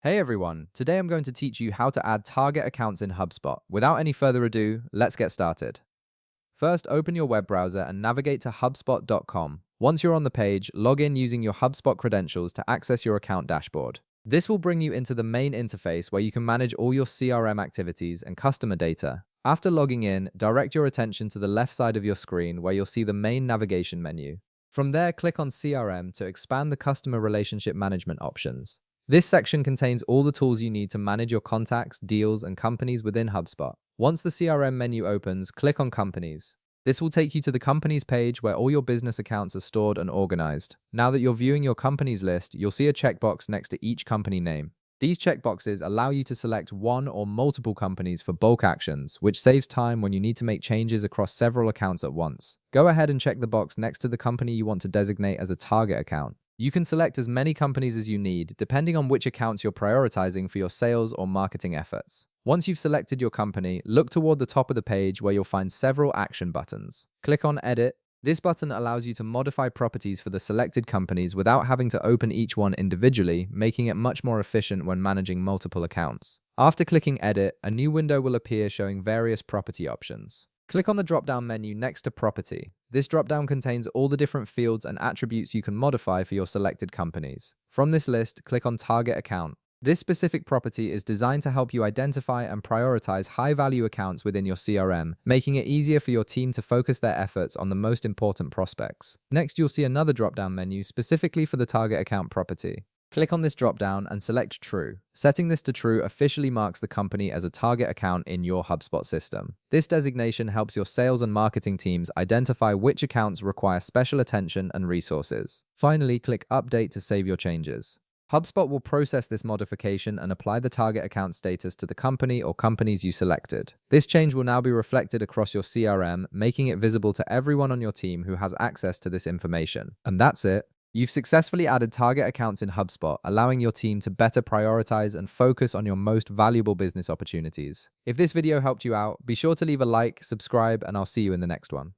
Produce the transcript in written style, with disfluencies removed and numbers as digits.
Hey everyone, today I'm going to teach you how to add target accounts in HubSpot. Without any further ado, let's get started. First, open your web browser and navigate to HubSpot.com. Once you're on the page, log in using your HubSpot credentials to access your account dashboard. This will bring you into the main interface where you can manage all your CRM activities and customer data. After logging in, direct your attention to the left side of your screen where you'll see the main navigation menu. From there, click on CRM to expand the customer relationship management options. This section contains all the tools you need to manage your contacts, deals, and companies within HubSpot. Once the CRM menu opens, click on Companies. This will take you to the Companies page where all your business accounts are stored and organized. Now that you're viewing your companies list, you'll see a checkbox next to each company name. These checkboxes allow you to select one or multiple companies for bulk actions, which saves time when you need to make changes across several accounts at once. Go ahead and check the box next to the company you want to designate as a target account. You can select as many companies as you need, depending on which accounts you're prioritizing for your sales or marketing efforts. Once you've selected your company, look toward the top of the page where you'll find several action buttons. Click on Edit. This button allows you to modify properties for the selected companies without having to open each one individually, making it much more efficient when managing multiple accounts. After clicking Edit, a new window will appear showing various property options. Click on the drop-down menu next to Property. This drop-down contains all the different fields and attributes you can modify for your selected companies. From this list, click on Target Account. This specific property is designed to help you identify and prioritize high-value accounts within your CRM, making it easier for your team to focus their efforts on the most important prospects. Next, you'll see another drop-down menu specifically for the Target Account property. Click on this drop-down and select True. Setting this to True officially marks the company as a target account in your HubSpot system. This designation helps your sales and marketing teams identify which accounts require special attention and resources. Finally, click Update to save your changes. HubSpot will process this modification and apply the target account status to the company or companies you selected. This change will now be reflected across your CRM, making it visible to everyone on your team who has access to this information. And that's it. You've successfully added target accounts in HubSpot, allowing your team to better prioritize and focus on your most valuable business opportunities. If this video helped you out, be sure to leave a like, subscribe, and I'll see you in the next one.